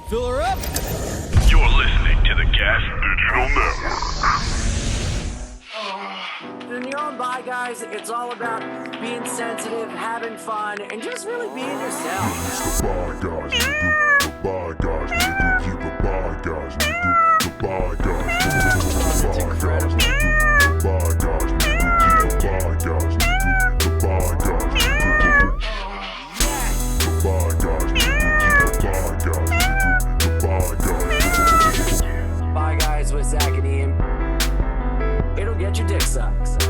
Fill her up. You're listening to the Gas Digital Network. In your own Bye Guys, it's all about being sensitive, having fun, and just really being yourself. It's the Bye Guys, nigga. The Bye Guys, nigga. You the Bye Guys, nigga. The Bye Guys, nigga. The Bye Guys, nigga. The Bye Guys, nigga. You the Bye Guys, nigga. The Bye Guys, nigga. The Bye Guys, nigga. You the Bye Guys, nigga. The Bye Guys, nigga. Bye Guys with Zac and Ian. It'll get your dick sucked.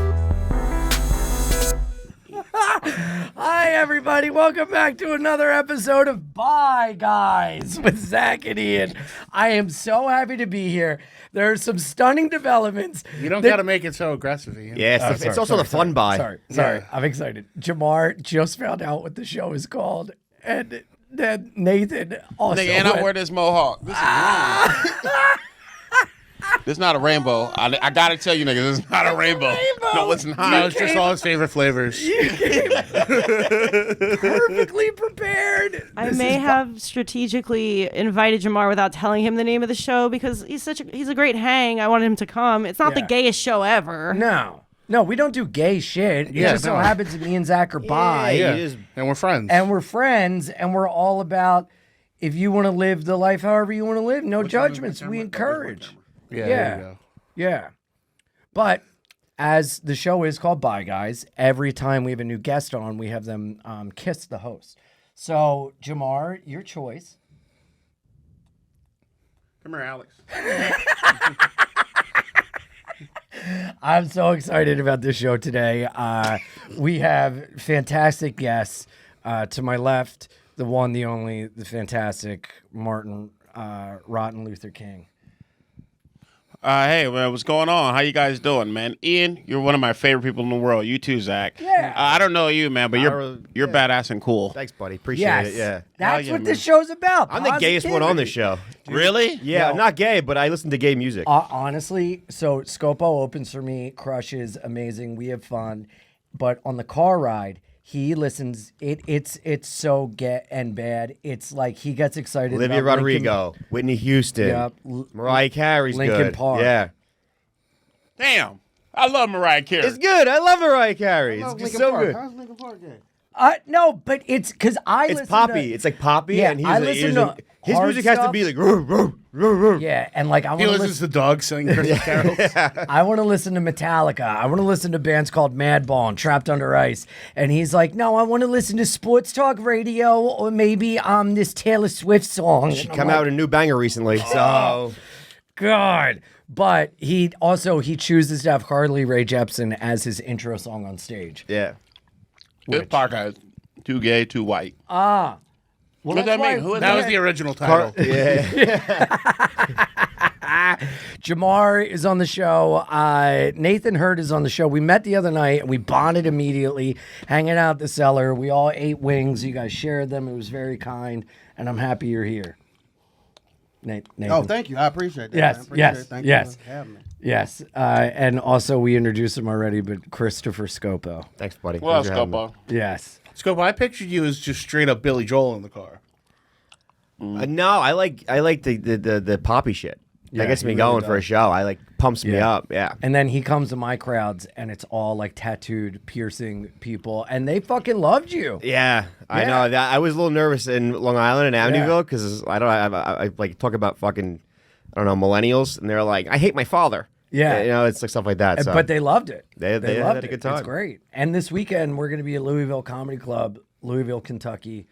Hi, everybody. Welcome back to another episode of Bye Guys with Zac and Ian. I am so happy to be here. There are some stunning developments. You don't got to make it so aggressive, Ian. Yeah, it's also the fun buy. Sorry. Yeah. I'm excited. Jamar just found out what the show is called, and then Nathan also. Nigga, and I wear this mohawk. This is wrong. This is not a rainbow. I gotta tell you, nigga, this is not a rainbow. No, it's not. No, it's just all his favorite flavors. You came perfectly prepared. I may have strategically invited Jamar without telling him the name of the show because he's a great hang. I wanted him to come. It's not the gayest show ever. No, we don't do gay shit. It Yeah, just so no. happens to me and Zach are bi. Yeah, it is. and we're friends. And we're friends, and we're all about if you want to live the life however you want to live, no judgments. We encourage. yeah, Yeah. there you go. Yeah. But as the show is called Bye Guys, every time we have a new guest on, we have them kiss the host. So, Jamar, your choice. Come here, Alex. I'm so excited about this show today. We have fantastic guests. To my left, the one, the only, the fantastic Martin Rotten Luther King. Hey, man, what's going on? How you guys doing, man? Ian, you're one of my favorite people in the world. You too, Zach. Yeah. I don't know you, man, but you're badass and cool. Thanks, buddy. Appreciate Yes. it. Yeah. That's yeah, what man. this show's about. I'm the gayest one on this show. Really? Yeah, No. I'm not gay, but I listen to gay music. Honestly, so Scopo opens for me, crushes, amazing. We have fun. But on the car ride, he listens. It's so gay and bad. It's like he gets excited. Olivia about Rodrigo, Whitney Houston, Yep. Mariah Carey's Linkin good. Park. Yeah. Damn. I love Mariah Carey. It's good. I love Mariah Carey. It's so good. How's Linkin Park gay? No, but it's because It's poppy. It's like poppy, Yeah, and I listen to his hard music has to stuff. be like. "Roo, roo, roo, roo." Yeah, and like I He want to listens listen. to dogs singing Christmas carols. I want to listen to Metallica. I want to listen to bands called Madball and Trapped Under Ice. And he's like, no, I want to listen to sports talk radio or maybe this Taylor Swift song. She And I'm come like, out with a new banger recently, so God. But he chooses to have Carly Rae Jepsen as his intro song on stage. yeah. This podcast, too gay, too white. Well, What does that's that mean? why- Who is That was that? the original title. Jamar is on the show. Nathan Hurd is on the show. We met the other night and we bonded immediately, hanging out at the cellar. We all ate wings. You guys shared them. It was very kind, and I'm happy you're here. Nathan. Oh, thank you. I appreciate that. Yes, man. Appreciate yes, it. Thank yes. you for having me. Yes, and also we introduced him already, but Christopher Scopo. Thanks, buddy. What else, Thanks for having me. Scopo? Yes. Scopo, I pictured you as just straight up Billy Joel in the car. No, I like the poppy shit. Yeah, That gets he me really going for a does. show. I like pumps me Yeah. up. Yeah. And then he comes to my crowds, and it's all like tattooed, piercing people, and they fucking loved you. Yeah, I Yeah. know. That I was a little nervous in Long Island and Amityville because I like talk about fucking millennials, and they're like, I hate my father. Yeah. You know, it's like stuff like that. So. But they loved it. They loved had a it. good time. It's great. And this weekend we're going to be at Louisville Comedy Club, Louisville, Kentucky.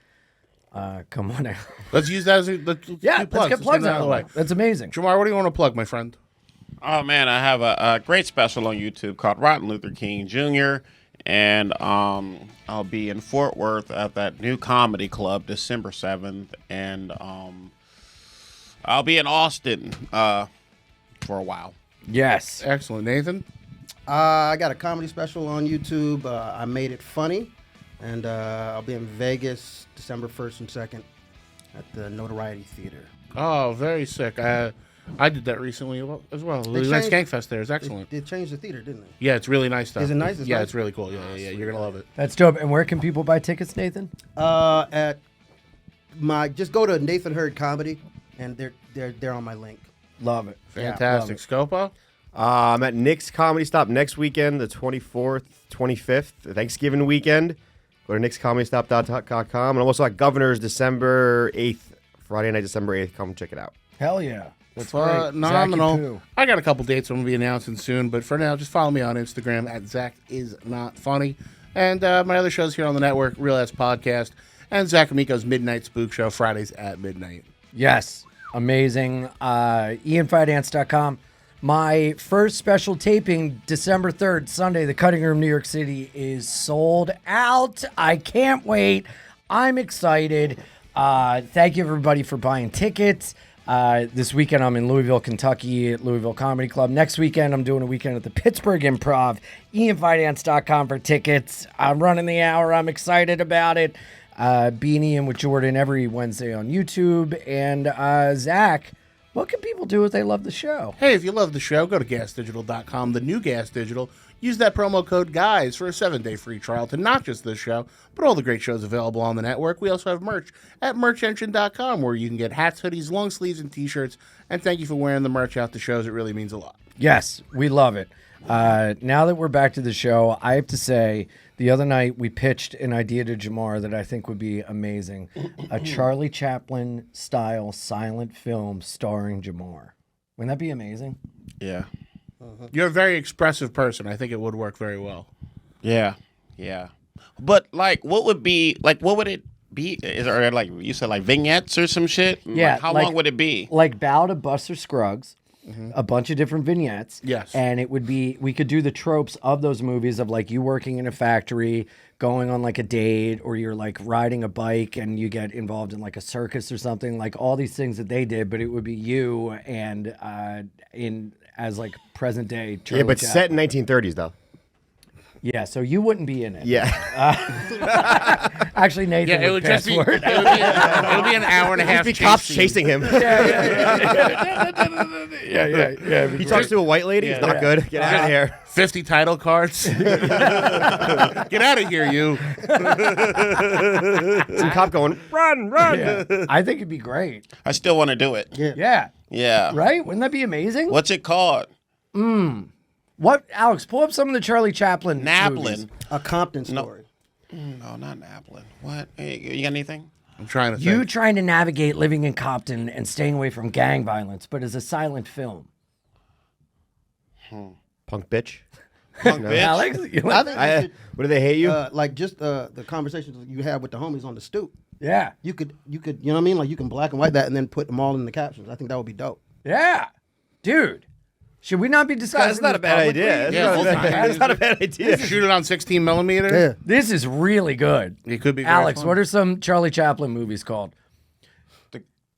Come on out. Let's use that as let's do Yeah, plugs. let's get plugs that out of the way. That's amazing. Jamar, what do you want to plug, my friend? Oh, man, I have a great special on YouTube called Rotten Luther King Jr., and I'll be in Fort Worth at that new comedy club December 7th, and I'll be in Austin for a while. Yes. Excellent. Nathan? I got a comedy special on YouTube. I Made It Funny. And I'll be in Vegas December 1st and 2nd at the Notoriety Theater. Oh, very sick. I did that recently as well. They The nice changed- Skankfest there is excellent. They changed the theater, didn't they? Yeah, it's really nice stuff. Is it nice? Yeah, nice? it's really cool. Yeah. You're gonna love it. That's dope. And where can people buy tickets, Nathan? Just go to Nathan Hurd Comedy and they're on my link. Love it. Fantastic. Scopo? I'm at Nick's Comedy Stop next weekend, the 24th, 25th, Thanksgiving weekend. Go to nickscomedystop.com. And I'm also at Governor's December 8th, Friday night, December 8th. Come check it out. Hell yeah. That's Phenomenal. Zac I got a couple dates I'm going to be announcing soon, but for now, just follow me on Instagram at ZacIsNotFunny. And my other shows here on the network, Real Ass Podcast, and Zac Amico's Midnight Spook Show, Fridays at midnight. Yes. Amazing. IanFidance.com. My first special taping, December 3rd, Sunday, the Cutting Room, New York City, is sold out. I can't wait. I'm excited. Thank you, everybody, for buying tickets. This weekend, I'm in Louisville, Kentucky at Louisville Comedy Club. Next weekend, I'm doing a weekend at the Pittsburgh Improv. IanFidance.com for tickets. I'm running the hour. I'm excited about it. Being Ian with Jordan every Wednesday on YouTube. And Zach, what can people do if they love the show? Hey, if you love the show, go to gasdigital.com, the new Gas Digital. Use that promo code GUYS for a 7-day free trial to not just this show, but all the great shows available on the network. We also have merch at merchengine.com, where you can get hats, hoodies, long sleeves, and T-shirts. And thank you for wearing the merch out the shows. It really means a lot. Yes, we love it. Now that we're back to the show, I have to say, the other night we pitched an idea to Jamar that I think would be amazing. A Charlie Chaplin-style silent film starring Jamar. Wouldn't that be amazing? Yeah. You're a very expressive person. I think it would work very well. Yeah. Yeah. But, like, what would it be? Is there, like, you said, like, vignettes or some shit? Yeah. Like, how long would it be? Like Bow to Buster Scruggs. A bunch of different vignettes. Yes. And it would be, we could do the tropes of those movies of like you working in a factory, going on like a date, or you're like riding a bike and you get involved in like a circus or something, like all these things that they did, but it would be you and as like present day Charlie Yeah, but Chaplin. set in 1930s, though. Yeah, so you wouldn't be in it. Yeah. Actually, Nathan Yeah, it would just be, it would be an hour and a half. Be cops chasing him. Yeah. He talks to a white lady. It's not good. Get out of here. 50 title cards. Get out of here, you. Some cop going, run. Yeah. I think it'd be great. I still want to do it. Yeah. Yeah. Right? Wouldn't that be amazing? What's it called? What, Alex? Pull up some of the Charlie Chaplin movies. Naplin. A Compton story. No, not Naplin. What? Hey, you got anything? I'm trying to You think. trying to navigate living in Compton and staying away from gang violence, but as a silent film. Punk bitch. Punk bitch. Alex? You I like- think you What do they hate you? like just the conversations you have with the homies on the stoop. yeah. You could, you know what I mean? Like you can black and white that and then put them all in the captions. I think that would be dope. Yeah. Dude. Should we not be discussing That's not a this bad publicly? idea. Yeah, That's not a bad idea. Shoot it on 16 millimeter. Yeah. This is really good. It could be very Alex, fun. what are some Charlie Chaplin movies called?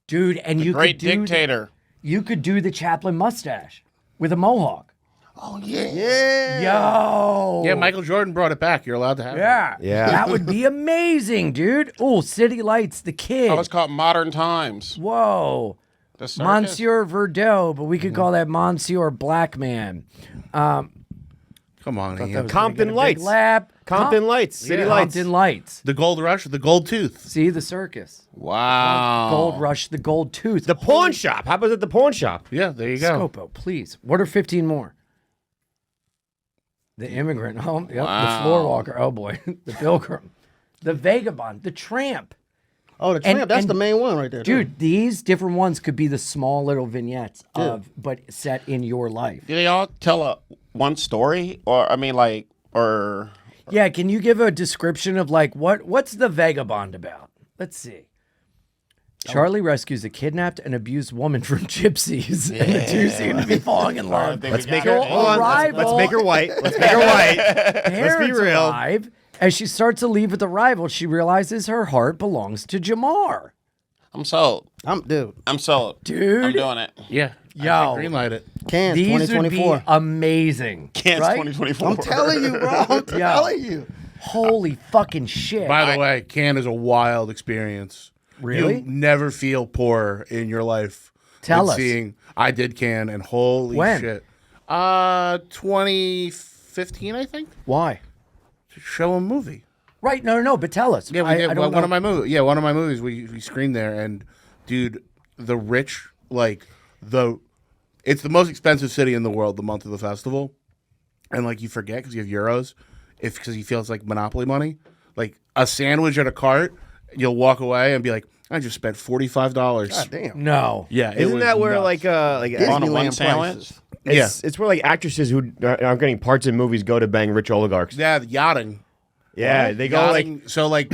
Dude, and you Great could do Dictator. You could do the Chaplin mustache with a mohawk. Oh, yeah. Yeah. Yo. Yeah, Michael Jordan brought it back. You're allowed to have it. Yeah. Yeah. That would be amazing, dude. Oh, City Lights, the kid. Oh, it's called Modern Times. Whoa. The circus? Monsieur Verdot, but we could call that Monsieur Blackman. Come on, Ian. Compton Lights. Lap. Compton Lights. City Lights. Compton Lights. The Gold Rush, the Gold Tooth. See the circus. Wow. Gold Rush, the Gold Tooth. The pawn shop. How about at the pawn shop? Yeah, there you go. Scopo, please. What are 15 more? The Immigrant. Oh, yep. Wow. The Floor Walker. Oh, boy. The Pilgrim. The Vagabond. The Tramp. Oh, the tramp. That's and- the main one right there. Dude, these different ones could be the small little vignettes but set in your life. Do they all tell one story? Or, I mean, like, or... Yeah, can you give a description of like what's the Vagabond about? Let's see. Charlie rescues a kidnapped and abused woman from gypsies, and the two seem to be falling in love. Let's make So her. Hold on. arrival- Let's make her white. Let's make her white. Parents real. arrive. As she starts to leave with the rival, she realizes her heart belongs to Jamar. I'm sold. Dude. I'm sold. Dude. I'm doing it. Yeah. Yo. Greenlight it. Cans These would 2024. be amazing. Can't right? 2024. I'm telling you, bro. I'm telling you. Holy fucking shit. By the way, Can is a wild experience. Really? You never feel poor in your life. Tell than us. Seeing I did Can, and holy When? shit. 2015, I think. Why? To show a movie. Right, no, but tell us. Yeah, we I did. don't One know. of my movies. Yeah, one of my movies. We screened there, and dude, the rich, like it's the most expensive city in the world the month of the festival, and like you forget because you have euros, because he feels like monopoly money. Like a sandwich at a cart, you'll walk away and be like, I just spent $45. God damn. No. Yeah, it Isn't was that where nuts. like On a one Disneyland sandwich? prices. it's where like actresses who aren't getting parts in movies go to bang rich oligarchs. Yeah, the yachting. Yeah, they go like Yachting, so like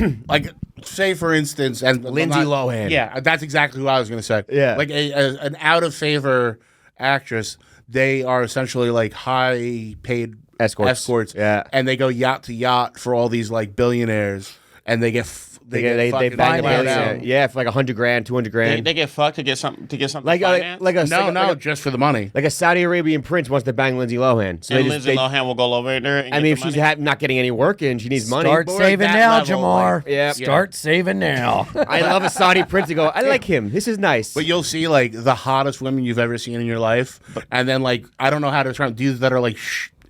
say for instance, and Lindsay Lohan. Yeah, that's exactly who I was going to say. Yeah. like an out of favor actress. They are essentially like high paid Escorts. Yeah. and they go yacht to yacht for all these like billionaires, and they get they fucking bang nailed them. out. Yeah, for like $100,000, $200,000. They get fucked to get something like financed? a Just for the money. like a Saudi Arabian prince wants to bang Lindsay Lohan. So and they Lindsay just, Lohan will go over there. And I get mean, the if she's money? not getting any work in, she needs money. Start But we're saving at that now, level, Jamar. like, yeah. Start saving now. I love a Saudi prince to go, I like him. This is nice. But you'll see like the hottest women you've ever seen in your life, and then like I don't know how to describe dudes that are like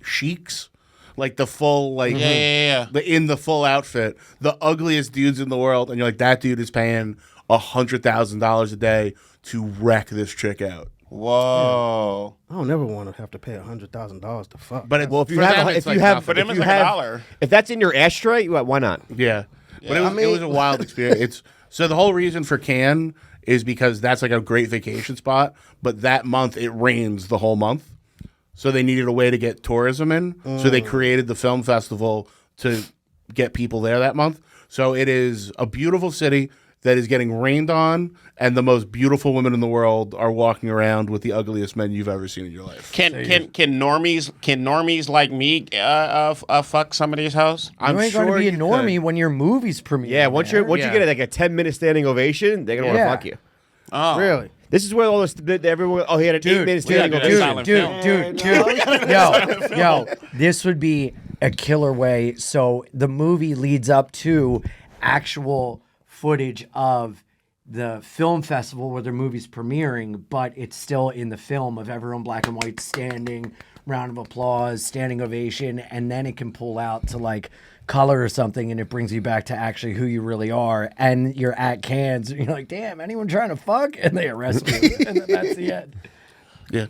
sheiks, like the full like Yeah. in the full outfit, the ugliest dudes in the world, and you're like, that dude is paying $100,000 a day to wreck this chick out. Whoa. I don't never want to have to pay $100,000 to fuck. But well, if you for have, them, if it's you like have, nothing. For them, if it's you like have, $1. if that's in your ashtray, why not? Yeah. But Yeah. it was a wild experience. So the whole reason for Cannes is because that's like a great vacation spot, but that month it rains the whole month. So they needed a way to get tourism in. So they created the film festival to get people there that month. So it is a beautiful city that is getting rained on, and the most beautiful women in the world are walking around with the ugliest men you've ever seen in your life. Can normies like me fuck somebody's house? You ain't going to be a you normie could. when your movie's premiere. Yeah, once you Yeah. get like a 10-minute standing ovation, they're gonna Yeah. want to fuck you. Oh. Really? This is where all this everyone. Oh, he had an 8-minute standing gotta do that ovation. silent film. Yo, this would be a killer way. So the movie leads up to actual footage of the film festival where their movie's premiering, but it's still in the film of everyone black and white standing, round of applause, standing ovation, and then it can pull out to like color or something, and it brings you back to actually who you really are. And you're at Cannes, and you're like, damn, anyone trying to fuck? And they arrest you, and then that's the end. Yeah.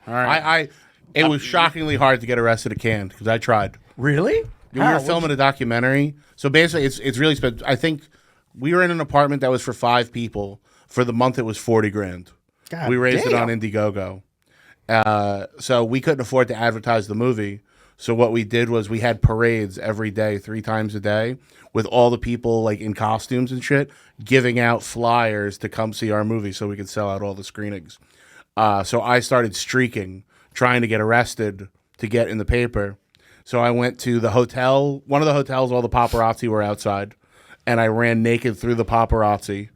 All right. It was shockingly hard to get arrested at Cannes because I tried. Really? We were filming a documentary. So basically, it's really expensive. I think we were in an apartment that was for 5 people. For the month, it was $40,000. God We raised it damn. on Indiegogo. So we couldn't afford to advertise the movie. So what we did was we had parades every day, 3 times a day, with all the people like in costumes and shit, giving out flyers to come see our movie so we could sell out all the screenings. So I started streaking, trying to get arrested to get in the paper. So I went to the hotel, one of the hotels, all the paparazzi were outside, and I ran naked through the paparazzi.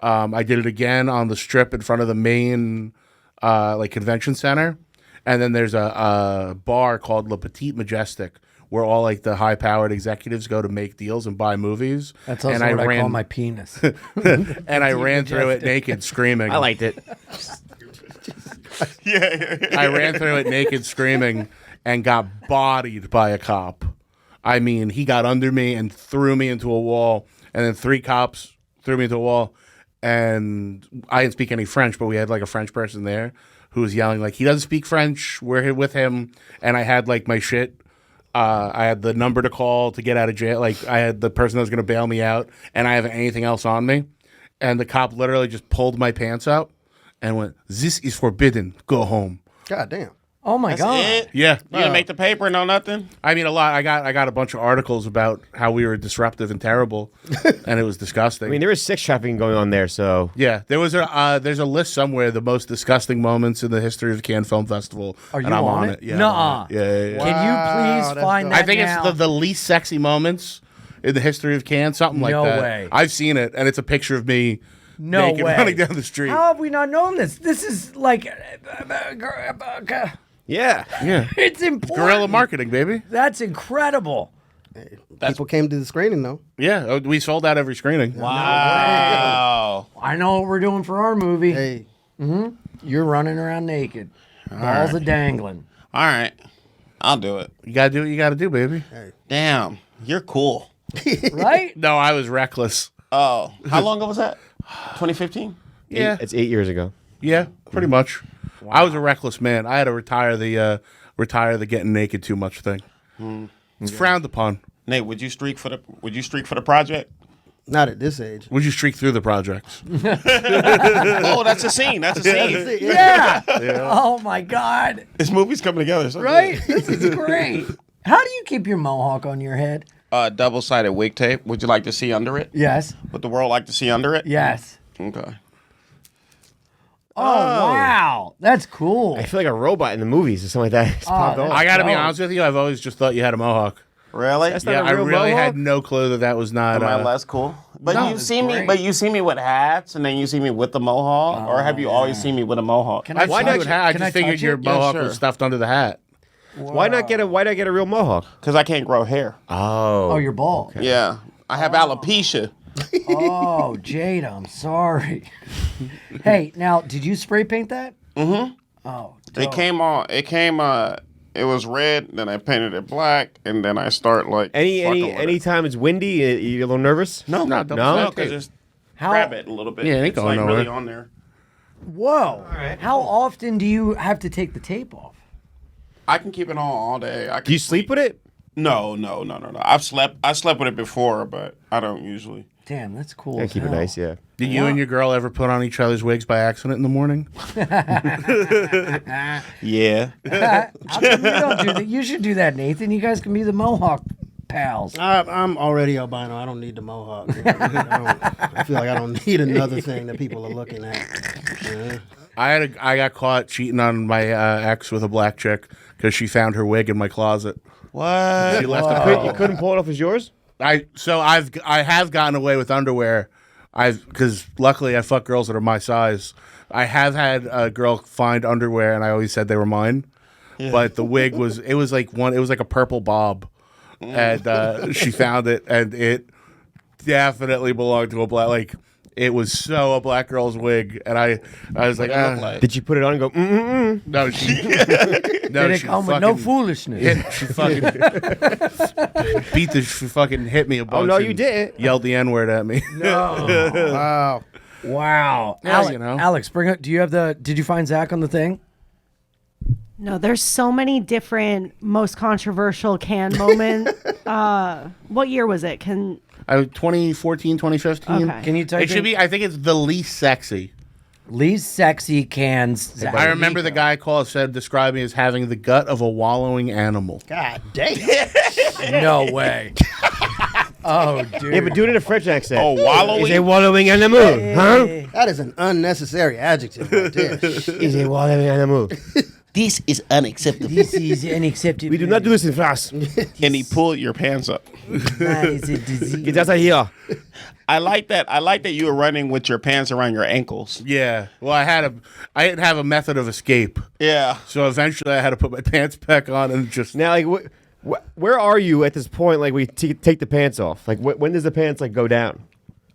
I did it again on the strip in front of the main like convention center. And then there's a bar called Le Petit Majestic where all like the high-powered executives go to make deals and buy movies. That's also and what I call my penis. and I ran through it naked, screaming. I liked it. I ran through it naked, screaming, and got bodied by a cop. I mean, he got under me and threw me into a wall, and then 3 cops threw me into a wall, and I didn't speak any French, but we had like a French person there who was yelling like, he doesn't speak French, we're here with him, and I had like my shit. I had the number to call to get out of jail. Like I had the person that was going to bail me out, and I have anything else on me. And the cop literally just pulled my pants out and went, "This is forbidden. Go home." God damn. Oh my God. It? Yeah, You didn't make the paper, no nothing? I mean, a lot. I got a bunch of articles about how we were disruptive and terrible, and it was disgusting. I mean, there is sex trafficking going on there, so yeah, there's a list somewhere the most disgusting moments in the history of Cannes Film Festival. Are you and I'm on on it? Yeah, Nuh-uh. I'm on it. Yeah. Can you Wow, please that's find dope. that I think now? it's the least sexy moments in the history of Cannes, something like No that. way. I've seen it, and it's a picture of me No naked way. running down the street. How have we not known this? This is like, yeah. Yeah, it's important. guerrilla marketing, baby. That's incredible. People came to the screening though. Yeah, we sold out every screening. Wow. I know what we're doing for our movie. Hey, You're running around naked. Balls are dangling. All right. I'll do it. You gotta do what you gotta do, baby. Damn. You're cool. Right? No, I was reckless. Oh. How long ago was that? 2015? Yeah. It's 8 years ago. Yeah, pretty much. I was a reckless man. I had to retire the getting naked too much thing. It's frowned upon. Nate, would you streak for the project? Not at this age. Would you streak through the projects? Oh, that's a scene. That's a scene. Yeah. Oh my God. This movie's coming together. So Right? This is great. How do you keep your mohawk on your head? Double-sided wig tape. Would you like to see under it? Yes. Would the world like to see under it? Yes. Okay. Oh, wow. That's cool. I feel like a robot in the movies or something like that. It's popped that's- off. I got to be Oh. honest with you. I've always just thought you had a mohawk. Really? That's not Yeah, a I real really mohawk? had no clue that was not. Am I less cool? But No, you it's see me. great. But you see me with hats, and then you see me with the mohawk, or have you always seen me with a mohawk? Can I Why why not- not? I can I just figured touch your it? Yeah, mohawk sure. was stuffed under the hat. Why not get a real mohawk? Because I can't grow hair. Oh, you're bald. Yeah, I have alopecia. Oh, Jada, I'm sorry. Hey, now, did you spray paint that? Mm-hmm. Oh, It came on. It was red. Then I painted it black, and then I start like fucking with it. Anytime it's windy, you're a little nervous. No, No, no, don't No? say because tape. just How- grab it a little bit. Yeah, it ain't it's going like really nowhere. on there. Whoa. How often do you have to take the tape off? I can keep it on all day. I can Do you sleep with it? No. I slept with it before, but I don't usually. Damn, that's cool. Yeah, as keep it hell. nice, yeah. Did you and your girl ever put on each other's wigs by accident in the morning? Yeah. How come you don't do that? You should do that, Nathan. You guys can be the Mohawk pals. I'm already albino. I don't need the mohawk. I feel like I don't need another thing that people are looking at. Yeah. I got caught cheating on my ex with a black chick because she found her wig in my closet. What? She left it. You couldn't pull it off as yours? I have gotten away with underwear. Because luckily I fuck girls that are my size. I have had a girl find underwear and I always said they were mine. Yeah. But the wig was like a purple bob. And she found it and it definitely belonged to a black, like it was so a black girl's wig. And I was like, Did you put it on and go, no, she Did it come with no foolishness? She fucking she fucking hit me a bunch. Oh, no, you and didn't. Yelled the N-word at me. Wow. Wow. Yeah, Alex, you know. Alex, bring up. Did you find Zach on the thing? No, there's so many different most controversial can moments. What year was it? 2014, 2015. Okay. Can you type It should in be. I think it's the least sexy. least sexy cans? Zach I remember the Amico. guy described me as having the gut of a wallowing animal. God damn. No way. Oh, dude. yeah, but do it in a French accent. Oh, wallowing? Is a wallowing animal, huh? That is an unnecessary adjective right there. Is a wallowing animal. This is unacceptable. This is unacceptable. We do not do this in France. And he pulled your pants up. That is a disease. Get out of here. I like that you were running with your pants around your ankles. Yeah. Well, I didn't have a method of escape, Yeah. so eventually I had to put my pants back on and just. Now, like, where are you at this point? Like, we take the pants off. Like, when does the pants like go down?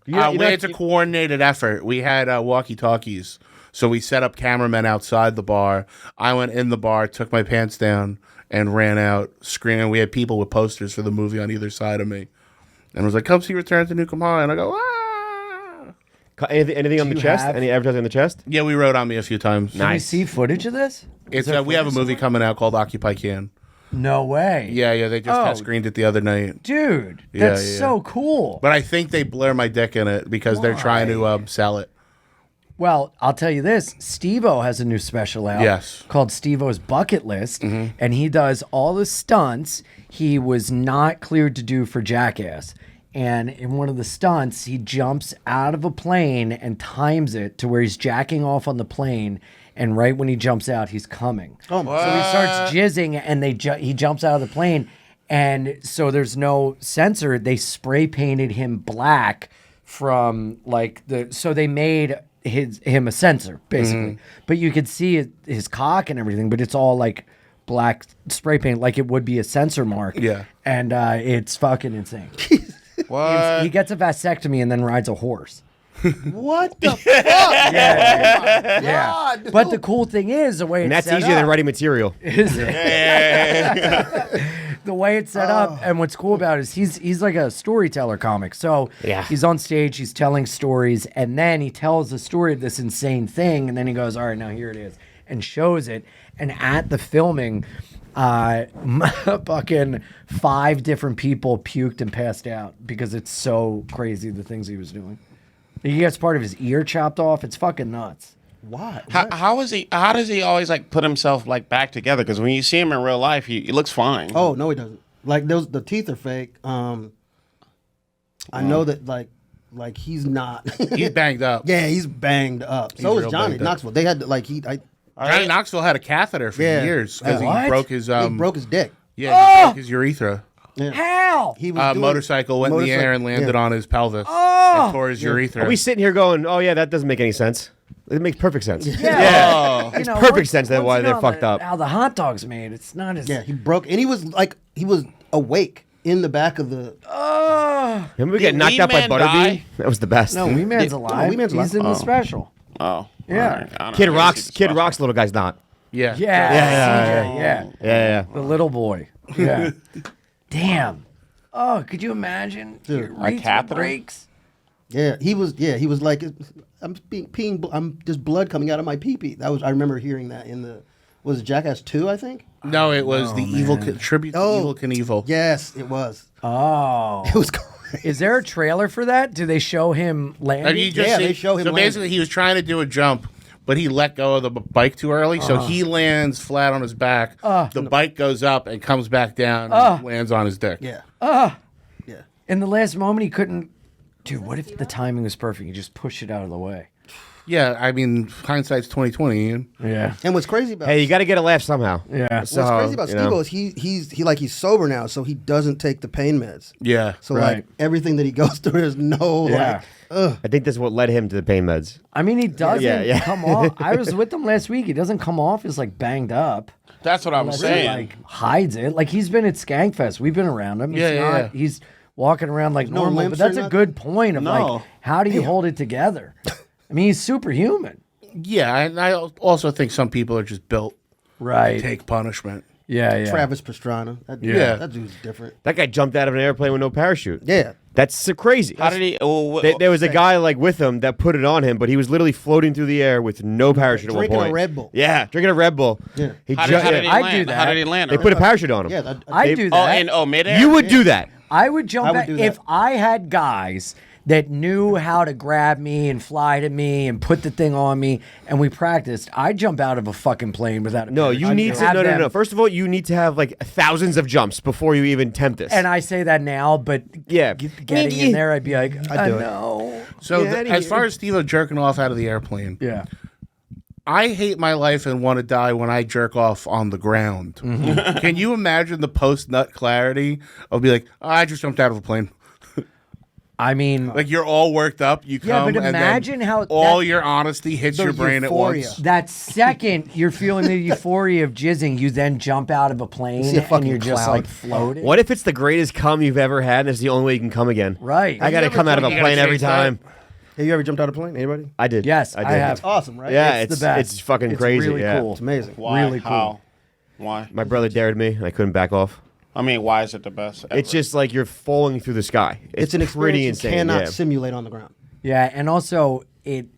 It's a coordinated effort. We had walkie-talkies, so we set up cameramen outside the bar. I went in the bar, took my pants down, and ran out screaming. We had people with posters for the movie on either side of me, and was like, "Come see Return to Nukem High," and I go, "Ah!" Anything on the you chest? have- Any advertising on the chest? Yeah, we wrote on me a few times. Can we see footage of this? It's we have a movie coming out called Occupy Can. No way. Yeah, they just Oh. test screened it the other night. Dude, Yeah, that's yeah. so cool. But I think they blur my dick in it because they're trying to sell it. Well, I'll tell you this. Steve-O has a new special out Yes. called Steve-O's Bucket List, and he does all the stunts he was not cleared to do for Jackass. And in one of the stunts, he jumps out of a plane and times it to where he's jacking off on the plane, and right when he jumps out, he's coming. Oh my! So he starts jizzing, and he jumps out of the plane, and so there's no censor. They spray painted him black from like so they made him a censor basically, but you could see his cock and everything, but it's all like black spray paint, like it would be a censor mark. Yeah. And it's fucking insane. What? He gets a vasectomy and then rides a horse. What the fuck? Yeah. But the cool thing is the way And it's that's set easier than up writing material. is the the way it's set up, and what's cool about it is he's like a storyteller comic. So Yeah. he's on stage, he's telling stories, and then he tells the story of this insane thing, and then he goes, all right, now here it is, and shows it. And at the filming, fucking 5 different people puked and passed out because it's so crazy the things he was doing. He gets part of his ear chopped off. It's fucking nuts. Why? How does he always like put himself like back together? Because when you see him in real life, he looks fine. Oh no, he doesn't. Like the teeth are fake. I know that like he's not. He's banged up. Yeah, he's banged up. He's So was real Johnny banged up. Knoxville. They had like Johnny Knoxville had a catheter for years because What? he broke his he broke his dick. he broke his urethra. How? He was doing Motorcycle went in the air and landed on his pelvis. Oh! And tore his urethra. Are we sitting here going, oh yeah, that doesn't make any sense? It makes perfect sense. Yeah. Oh. It's perfect sense that why they're fucked up. How the hot dog's made. It's not as. Yeah, he broke, and he was awake in the back of the. Remember we Did get knocked Wee out by Man Butterbean? die? That was the best. No, Wee Man's alive. Wee Man's He's in the special. Oh, Yeah. all right. I don't Kid know. Rock's little guy's not. Yeah. Yeah. Yeah. Yeah. Yeah. The little boy. Yeah. Damn. Oh, could you imagine? Dude, Your urethra catheter? breaks. Yeah, he was like, I'm peeing, I'm just blood coming out of my pee-pee. I remember hearing that in the, was it Jackass 2, I think? No, it was the tribute to Evil Knievel. Yes, it was. Oh. It was great. Is there a trailer for that? Do they show him landing? Have you just Yeah, seen- they show him So landing. basically, he was trying to do a jump, but he let go of the bike too early, so he lands flat on his back. The bike goes up and comes back down and lands on his dick. Yeah. Yeah. In the last moment, he couldn't. Dude, what if the timing was perfect? You just push it out of the way. Yeah, I mean, hindsight's 2020. Ian. Yeah. And what's crazy about Hey, you got to get a laugh somehow. Yeah. So, what's crazy about you know. Steve is he's sober now, so he doesn't take the pain meds. Yeah. So Right. like everything that he goes through is no Yeah. I think that's what led him to the pain meds. I mean, he doesn't Yeah. come off. I was with him last week. He doesn't come off as like banged up. That's what I'm Unless he, saying. like hides it. Like he's been at Skankfest. We've been around him. Yeah. He's walking around like No normal. limps But that's or a nothing? good point of No. like, how do you hold it together? I mean, he's superhuman. Yeah, and I also think some people are just built Right. to take punishment. Yeah. Travis Pastrana. Yeah. That dude's different. That guy jumped out of an airplane with no parachute. Yeah. That's so crazy. How did he? There was a guy like with him that put it on him, but he was literally floating through the air with no parachute at one Drinking point. a Red Bull. Yeah, drinking a Red Bull. Yeah. How did he I'd land? do that. How did he land? They put a parachute on him. Yeah. I'd do that. Midair? You would do that. I would jump I would out do that. if I had guys that knew how to grab me and fly to me and put the thing on me and we practiced. I'd jump out of a fucking plane without a No, parachute. you need to. Have No. them- First of all, you need to have like thousands of jumps before you even attempt this. And I say that now, but Yeah. getting in there, I'd be like, I do it. know. So Yeah, as far as Steve jerking off out of the airplane, Yeah. I hate my life and want to die when I jerk off on the ground. Mm-hmm. Can you imagine the post-nut clarity? I'll be like, I just jumped out of a plane. I mean, Like you're all worked up. You come Yeah, but and then imagine how all that- your honesty hits The your brain euphoria. at once. that second you're feeling the euphoria of jizzing, you then jump out of a plane See a and fucking you're just cloud. like floating. what if it's the greatest cum you've ever had, and it's the only way you can come again? Right. I got to ever come out of a told you plane gotta every chase that? time. Have you ever jumped out of a plane? Anybody? I did. Yes, I I did. have. It's awesome, right? Yeah, It's it's the best. it's fucking It's crazy. really yeah. cool. It's amazing. Why? Really cool. How? Why? My brother dared me, and I couldn't back off. I mean, why is it the best? Ever? It's just like you're falling through the sky. It's an pretty experience you insane. cannot yeah. simulate on the ground. Yeah, and also it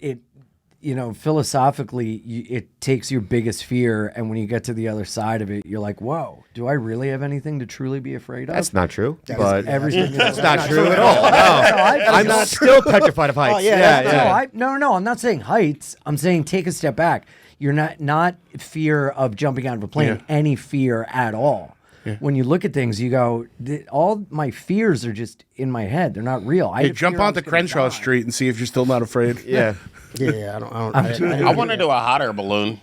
philosophically it takes your biggest fear, and when you get to the other side of it, you're like, whoa, do I really have anything to truly be afraid of? That's not true. But everything. that's not true at all. No. I'm not still petrified of heights. yeah, No, I'm not saying heights. I'm saying take a step back. You're not fear of jumping out of a plane, any fear at all. When you look at things, you go, all my fears are just in my head. They're not real. Hey, jump onto Crenshaw Street and see if you're still not afraid. Yeah. Yeah, I want to do a hot air balloon.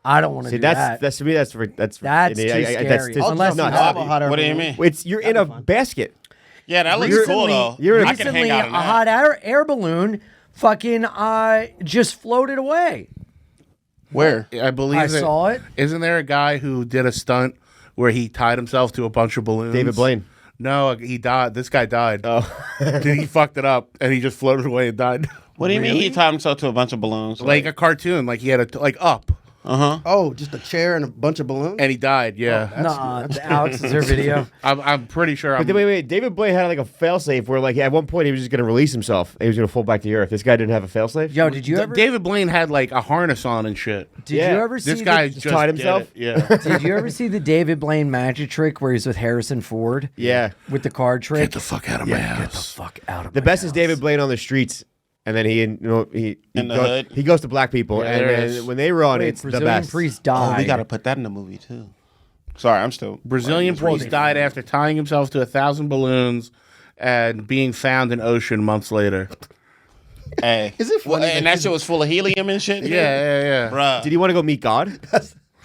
I don't want to See, do that's that. to me that's Too scary. That's Unless nuts. I'll have a hot air What do you balloon. mean? It's you're in a basket. Yeah, that looks cool though. you're- I can Recently, hang a out in that. hot air balloon fucking just floated away. Where? I believe I saw it. Isn't there a guy who did a stunt where he tied himself to a bunch of balloons? David Blaine. No, he died. This guy died. Oh. He fucked it up and he just floated away and died. What do you mean he tied himself to a bunch of balloons? Like a cartoon, like he had a up. Oh, just a chair and a bunch of balloons. And he died. Yeah. Nah, Alex, is there video? I'm pretty sure. But wait. David Blaine had like a failsafe where, like, at one point he was just going to release himself. He was going to fall back to Earth. This guy didn't have a failsafe. Yo, did you ever? David Blaine had like a harness on and shit. Did you ever see? This guy just tied did himself? it. Yeah. Did you ever see the David Blaine magic trick where he's with Harrison Ford? Yeah. With the card trick. Get the fuck out of my house. Get the fuck out of The my best is house. David Blaine on the streets, and then he In the hood? he goes to black people, Yeah, there and is. when they run, Wait, it's the Brazilian best. priest died. Oh, we got to put that in the movie too. Sorry, I'm still. Brazilian priest died after tying himself to 1,000 balloons and being found in ocean months later. Hey, Is it funny and that that shit was full of helium and shit. Yeah. Bruh. Did he want to go meet God?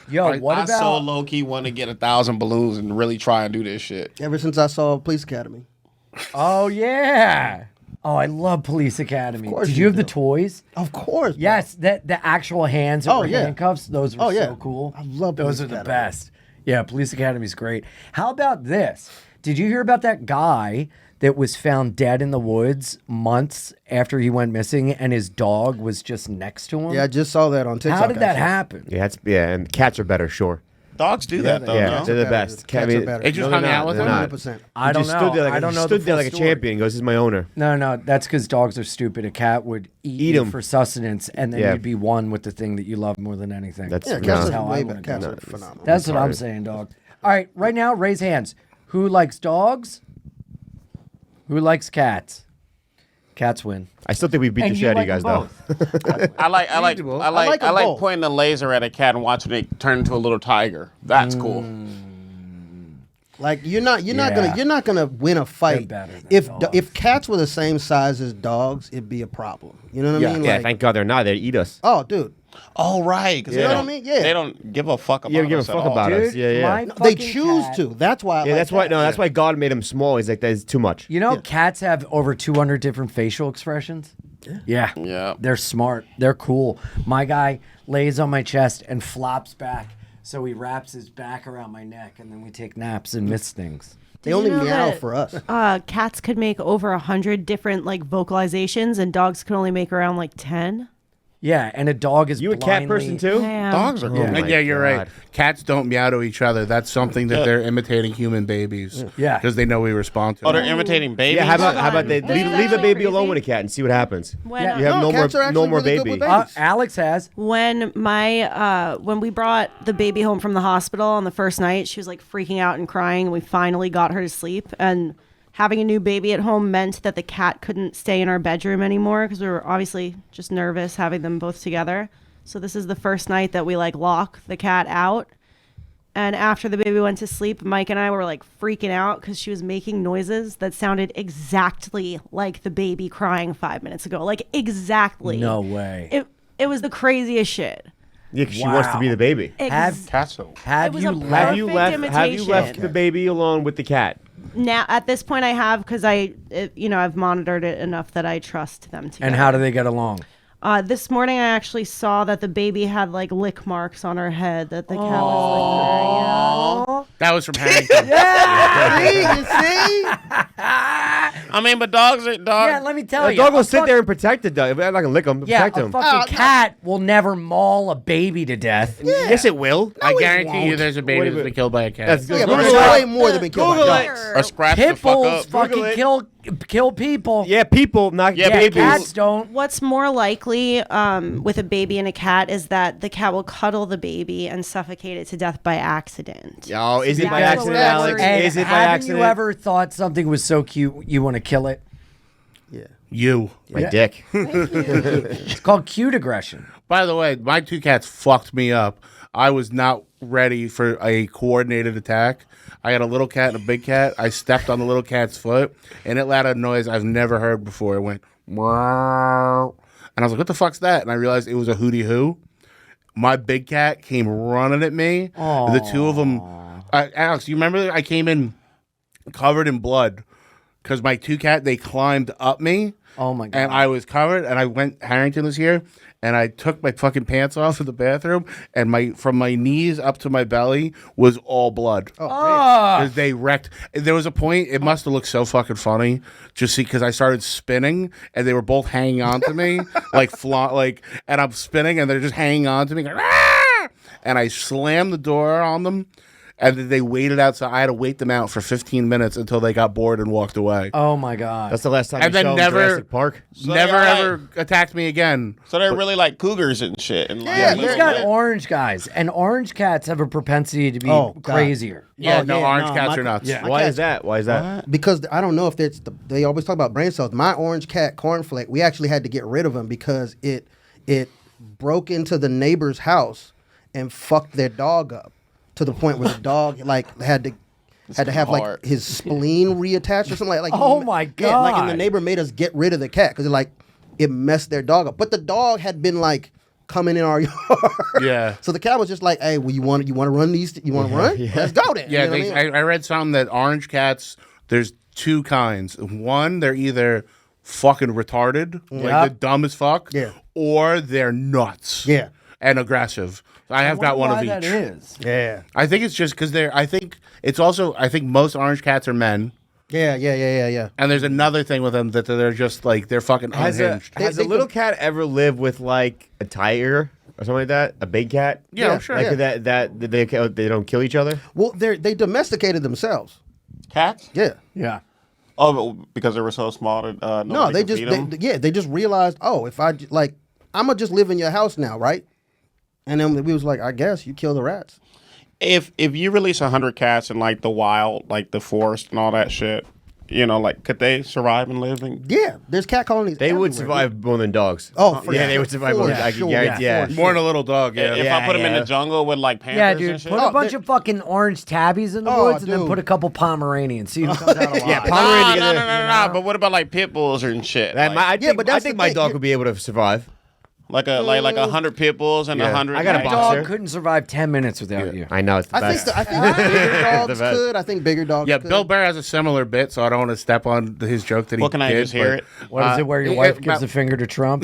Yo, what I about? so low key want to get 1,000 balloons and really try and do this shit. Ever since I saw Police Academy. Oh yeah. Oh, I love Police Academy. course Did you you have the do. toys? Of course. bro. Yes, the actual hands that Oh, were yeah. handcuffs. Those were Oh, yeah. so cool. I love those. Police Are the Academy. best. Yeah, Police Academy's great. How about this? Did you hear about that guy that was found dead in the woods months after he went missing, and his dog was just next to him? Yeah, I just saw that on TikTok. How did that actually. happen? Yeah, and cats are better, sure. Dogs do that though. Yeah, no? they're the better. best. Cats are better. They just No, hung they're out not. with They're him? not. 100%. I don't He know. Stood there like, I don't know. Stood the there full like a story. champion. He goes, "This is my owner." No, that's because dogs are stupid. A cat would eat you 'em. for sustenance, and then Yeah. you'd be one with the thing that you love more than anything. That's Yeah, no. cats how are I way wanna better. do Cats it. are phenomenal. That's what I'm retarded. saying, dog. All right, right now, raise hands. Who likes dogs? Who likes cats? Cats win. I still think we beat And the you shit out of like you guys, them though. both. I like Reasonable. I like 'em both. pointing a laser at a cat and watching it turn into a little tiger. That's cool. Like you're not Yeah. gonna win a fight. better than If dogs. if cats were the same size as dogs, it'd be a problem. You know what I mean? Yeah, Like, thank God they're not. They'd eat us. oh, dude, Oh right, 'cause You know what I mean? Yeah. They don't give a fuck about You don't give a us at fuck all. about us. Dude, Yeah, yeah. my they fucking choose cat- to. That's why. I Yeah, like that's why. cats. No, that's why God made him small. He's like, that's too much. You know, cats have over 200 different facial expressions. Yeah. Yeah. They're smart. They're cool. My guy lays on my chest and flops back. So he wraps his back around my neck, and then we take naps and miss things. They Did you only know meow that, for us. Cats could make over 100 different like vocalizations, and dogs can only make around like 10. Yeah, and a dog is You a cat blindly- person too? Damn. Dogs are cool. Yeah. And yeah, you're God. right. Cats don't meow to each other. That's something that they're imitating human babies. Yeah. Because they know we respond to Oh, they're them. imitating babies. Yeah, how Hold about they on. leave This is a baby actually alone crazy. with a cat and see what happens. When, Yeah. You have no cats are more actually more really good baby. with babies. Alex has. when my when we brought the baby home from the hospital on the first night, she was like freaking out and crying, and we finally got her to sleep. And having a new baby at home meant that the cat couldn't stay in our bedroom anymore because we were obviously just nervous having them both together. So this is the first night that we like lock the cat out. And after the baby went to sleep, Mike and I were like freaking out because she was making noises that sounded exactly like the baby crying 5 minutes ago. Like exactly. No way. It was the craziest shit. Yeah, 'cause she wants to be the baby. Have Cats though. have It was you a left? Have you Perfect left? Have you left imitation. the baby alone with the cat? Now at this point I have because I've monitored it enough that I trust them together. And how do they get along? This morning I actually saw that the baby had like lick marks on her head that the cat was licking her. That was from Harrington. See, you see? I mean, but dogs are Yeah, let me tell The you. dog will a sit there and protect the dog. I'm not gonna lick him. Yeah, Protect a him. fucking cat will never maul a baby to death. Yes, it will. I guarantee you won't. there's a baby Wait a that's been minute. killed by a cat. That's good. Yeah, but Google there's it. way more than been killed Google by it. dogs. or scratch the Pit fuck bulls up. fucking Google it. kill people. Yeah, people, not Yeah, Yeah, babies. cats don't. What's more likely with a baby and a cat is that the cat will cuddle the baby and suffocate it to death by accident. Oh, is it That's by what accident, we're Alex? worried And Is it by haven't accident? you ever thought something was so cute you want to kill it? Yeah. You. My dick. It's called cute aggression. By the way, my two cats fucked me up. I was not ready for a coordinated attack. I had a little cat and a big cat. I stepped on the little cat's foot, and it let out a noise I've never heard before. It went, meow. And I was like, what the fuck's that? And I realized it was a hootie hoo. My big cat came running at me. The two of them. Alex, you remember I came in covered in blood because my two cat, they climbed up me. Oh my god. And I was covered, and I went. Harrington was here, and I took my fucking pants off in the bathroom, and from my knees up to my belly was all blood. Because they wrecked. There was a point. It must have looked so fucking funny, just because I started spinning, and they were both hanging on to me, and I'm spinning, and they're just hanging on to me. Going, "Ah!" and I slammed the door on them. And then they waited outside. I had to wait them out for 15 minutes until they got bored and walked away. Oh my god. That's the last time And you then saw Jurassic Park. So never they are ever attacked me again. So they're really like cougars and shit. And Yeah, like, he's got orange guys, and orange cats have a propensity to be God. crazier. Yeah, Oh, no, yeah, orange no, cats my- are nuts. yeah. Why is that? Why is that? Because I don't know if it's they always talk about brain cells. My orange cat cornflake, we actually had to get rid of him because it broke into the neighbor's house and fucked their dog up to the point where the dog like had to have hard. like his spleen reattached or something like. Oh my Yeah, like and the God. neighbor made us get rid of the cat because it messed their dog up. But the dog had been like coming in our yard. Yeah. So the cat was just like, "Hey, well, you want to run these? You want to run? Let's go then." Yeah, You know what I mean? I read something that orange cats, there's two kinds. One, they're either fucking retarded, like Yep. the dumb as fuck, Yeah. or they're nuts. Yeah. And aggressive. I have got one of each. That is. Yeah. I think it's just because I think most orange cats are men. Yeah. And there's another thing with them that they're just like, they're fucking Has unhinged. a little cat ever lived with like a tiger or something like that? A big cat? Yeah, I'm sure. Like Yeah. that they don't kill each other? Well, they domesticated themselves. cats. Yeah. Yeah. Oh, because they were so small that No, nobody they could just feed 'em? they just realized, oh, if I'm gonna just live in your house now, right? And then we was like, I guess you kill the rats. If you release 100 cats in like the wild, like the forest and all that shit, you know, like could they survive and live? Yeah, there's cat colonies. They would everywhere. survive more than dogs. Oh, for yeah, sure. they would survive more. For I can sure. guarantee. Yeah, Yeah, for More than a little dog, yeah. If I put them in the jungle with like panthers Yeah, and dude. shit. Put a bunch of fucking orange tabbies in the woods and then dude. put a couple Pomeranians. See who comes out alive. Yeah, No, Pomeranian no, together. But what about like pit bulls and shit? That, Like, Yeah, but I that's think the my thing. dog would be able to survive. like 100 pit bulls and Yeah. 100. I got a like, My boxer. dog couldn't survive 10 minutes without you. I know it's the I best. think bigger dogs The best. could. I think bigger dogs. Yeah, could. Bill Burr has a similar bit, so I don't want to step on his joke that he Well, can I did, just hear but- it? What is it where your it- wife it- gives the finger to Trump?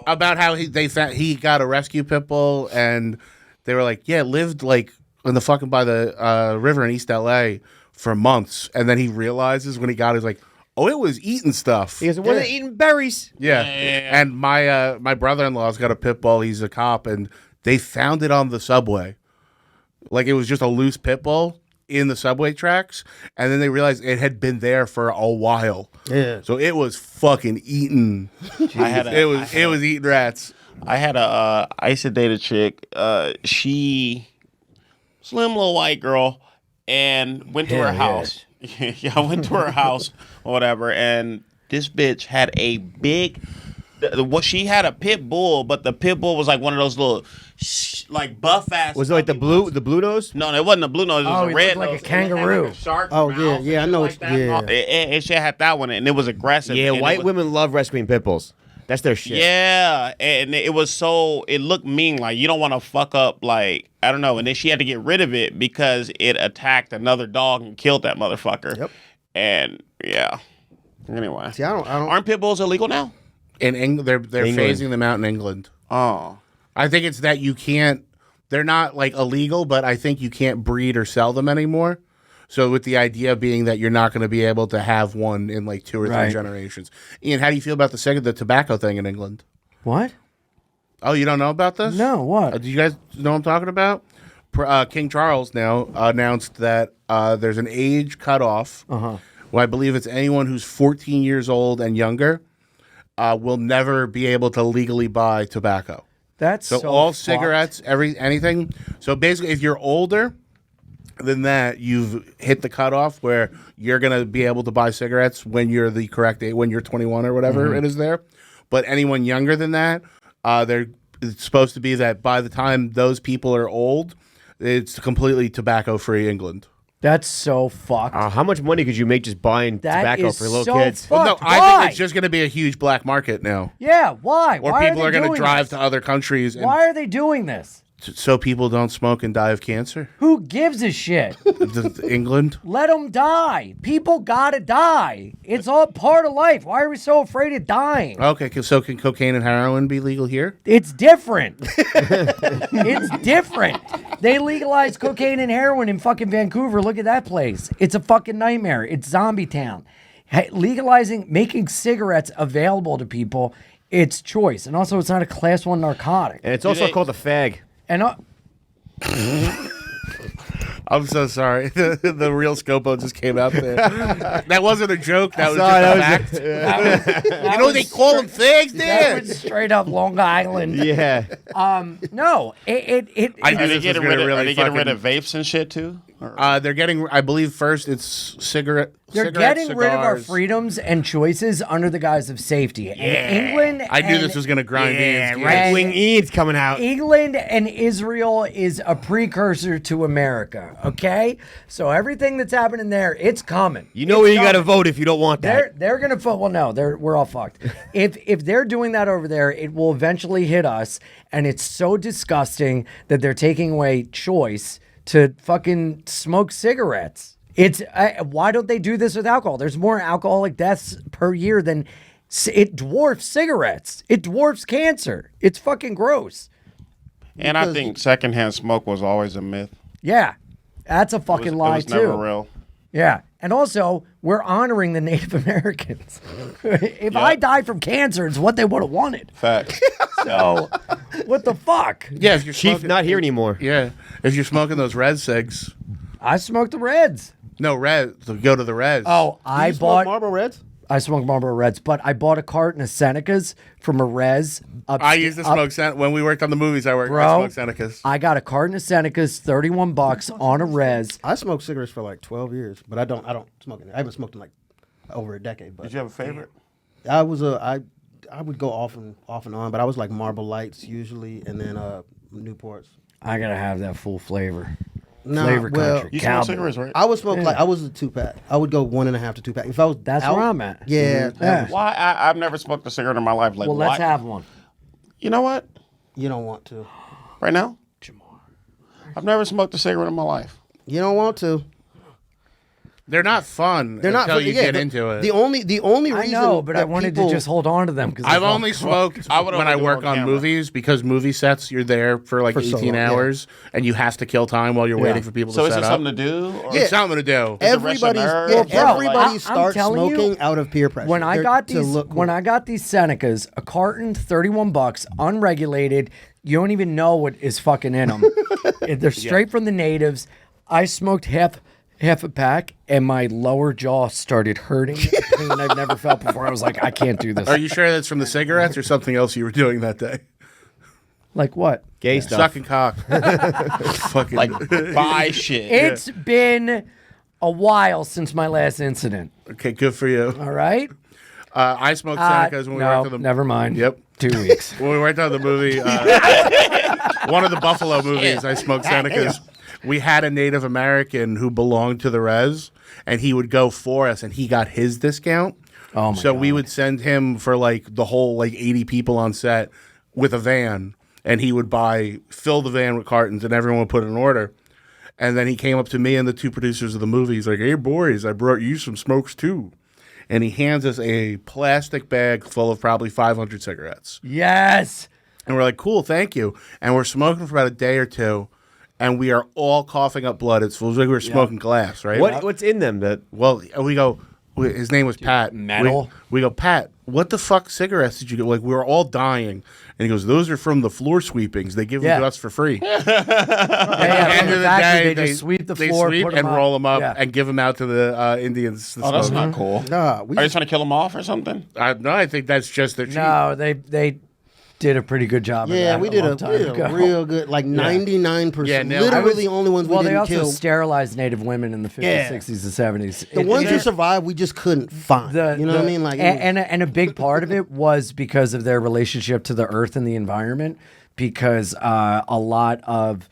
About how he got a rescue pit bull, and they were like, yeah, it lived like in the fucking by the river in East LA for months, and then he realizes when he got it, he's like, oh, it was eating stuff. He goes, wasn't eating berries. Yeah. And my brother-in-law's got a pit bull. He's a cop, and they found it on the subway. Like it was just a loose pit bull in the subway tracks, and then they realized it had been there for a while. Yeah. So it was fucking eating. It was eating rats. I had I used to date a chick. She slim little white girl, and went to her Hell yeah. house. Yeah, I went to her house or whatever, and this bitch had a big. What she had a pit bull, but the pit bull was like one of those little, like buff ass. Was it like the blue nose? No, it wasn't a blue nose. It was Oh, a he red looked like nose. a and it had, kangaroo. like, a shark Oh, mouth yeah, and yeah, I shit know like what- that. yeah. And she had that one, and it was aggressive. Yeah, and it white was- women love rescuing pit bulls. That's their shit. Yeah, and it was so it looked mean. Like you don't want to fuck up. Like I don't know. And then she had to get rid of it because it attacked another dog and killed that motherfucker. Yep. And yeah. Anyway, See, I don't. aren't pit bulls illegal now? In they're England. phasing them out in England. Oh, I think it's that you can't. They're not like illegal, but I think you can't breed or sell them anymore. So with the idea being that you're not going to be able to have one in like 2 or 3 Right. generations. Ian, how do you feel about the tobacco thing in England? What? Oh, you don't know about this? No, what? Do you guys know what I'm talking about? King Charles now announced that there's an age cutoff. Well, I believe it's anyone who's 14 years old and younger will never be able to legally buy tobacco. That's So, so all fucked. cigarettes, anything. So basically, if you're older than that, you've hit the cutoff where you're going to be able to buy cigarettes when you're the correct age, when you're 21 or whatever it is there. But anyone younger than that, it's supposed to be that by the time those people are old, it's completely tobacco-free England. That's so fucked. How much money could you make just buying That tobacco is for little so kids? fucked. Well, no, I Why? think it's just going to be a huge black market now. Yeah, why? Or Why people are going to drive to other countries and Why are they doing this? so people don't smoke and die of cancer. Who gives a shit? England. Let them die. People gotta die. It's all part of life. Why are we so afraid of dying? Okay, so can cocaine and heroin be legal here? It's different. It's different. They legalized cocaine and heroin in fucking Vancouver. Look at that place. It's a fucking nightmare. It's zombie town. Legalizing, making cigarettes available to people it's choice, and also it's not a class 1 narcotic. And it's also they- called a fag. And I'm so sorry. The real Scopo just came out there. That wasn't a joke. That was Sorry, just a that fact. that You know was they call them fags that there. was straight up Long Island. Yeah. No, it I Are knew they this was getting gonna rid of? really Are they getting rid fucking- of vapes and shit too? Or- They're getting. I believe first it's they're cigarettes, getting rid of our cigars. freedoms and choices under the guise of safety. And England, I knew and- this was gonna grind Ian's gears. Right wing Ian's coming out. England and Israel is a precursor to America. Okay, so everything that's happening there, it's coming. You know It's where you got to coming. vote if you don't want that. They're gonna vote. Well, no, we're all fucked. If they're doing that over there, it will eventually hit us, and it's so disgusting that they're taking away choice to fucking smoke cigarettes. It's why don't they do this with alcohol? There's more alcoholic deaths per year than it dwarfs cigarettes. It dwarfs cancer. It's fucking gross. and I think secondhand smoke was always a myth. Yeah, that's a fucking lie it was too. never real. Yeah. And also, we're honoring the Native Americans. If I die from cancer, it's what they would have wanted. Fact. So, what the fuck? Yeah, if you're Chief smoking, not here anymore. Yeah, if you're smoking those red cigs. I smoked the Reds. No, red. So go to the reds. Oh, I bought. Marlboro Reds. I smoked Marlboro Reds, but I bought a carton of Senecas from a res. I used to smoke when we worked on the movies. I Bro, smoked Senecas. I got a carton of Senecas, $31 on a res. I smoked cigarettes for like 12 years, but I don't smoke it. I haven't smoked in like over a decade. But Did you have a favorite? I would go off and on, but I was like Marble Lights usually, and then Newports. I gotta have that full flavor. Nah, Flavor well, country. You smoke Cowboy. cigarettes, right? I would smoke like I was a 2-pack. I would go 1.5 to 2-pack. If I was That's out, where I'm at. Yeah, Yeah. Why? I've never smoked a cigarette in my life. Like, Well, let's why? have one. You know what? you don't want to. Right now, I've never smoked a cigarette in my life. You don't want to. They're not fun. They're not. until you yeah, get the- into it. The only I reason know, but I that wanted people, to just hold on to them because I've only smoked I would when only I do it work on on camera. movies because movie sets you're there for like For so 18 long, yeah. hours and you have to kill time while you're waiting for people So to is set it up. something to do? Or? Yeah. It's something to do. everybody's nerves? yeah, Well, bro, everybody I'm starts telling you, smoking out of peer pressure. When I They're got to these, look cool. when I got these Senecas, a carton, $31, unregulated. You don't even know what is fucking in them. They're straight from the natives. I smoked half a pack, and my lower jaw started hurting. A pain I've never felt before. I was like, I can't do this. Are you sure that's from the cigarettes or something else you were doing that day? Like what? Gay stuff. Sucking cock. Fucking Like, buy shit. It's been a while since my last incident. okay, good for you. All right. I smoked Senecas when we no, worked on the never mind. Yep. 2 weeks. When we worked on the movie, one of the Buffalo movies, I smoked Senecas. We had a Native American who belonged to the res, and he would go for us, and he got his discount. Oh my So we God. would send him for like the whole like 80 people on set with a van, and he would fill the van with cartons, and everyone would put an order. And then he came up to me and the two producers of the movie. He's like, "Hey boys, I brought you some smokes too." And he hands us a plastic bag full of probably 500 cigarettes. Yes. And we're like, "Cool, thank you." And we're smoking for about a day or two, and we are all coughing up blood. It was like we were smoking glass, right? What's in them? That Well, we go. His name was Pat. metal? We go, Pat. What the fuck cigarettes did you get? Like we were all dying, and he goes, "Those are from the floor sweepings. They give them Yeah. to us for free." Yeah, At the end of the day, they just sweep the they floor, sweep put 'em and up. roll them up Yeah. and give them out to the Indians. To Oh, that's smoke. not cool. Nah, we Are you trying to kill them off or something? No, I think that's just their cheap. No, they did a pretty good job. of yeah, that we did long a time real ago. good, like 99%. Yeah, no, literally I was- the only ones Well, we they didn't also kill. sterilized Native women in the 50s, Yeah. 60s, and 70s. The ones who survived, we just couldn't find. You know what I mean? Like, it was- and a big part of it was because of their relationship to the earth and the environment. Because a lot of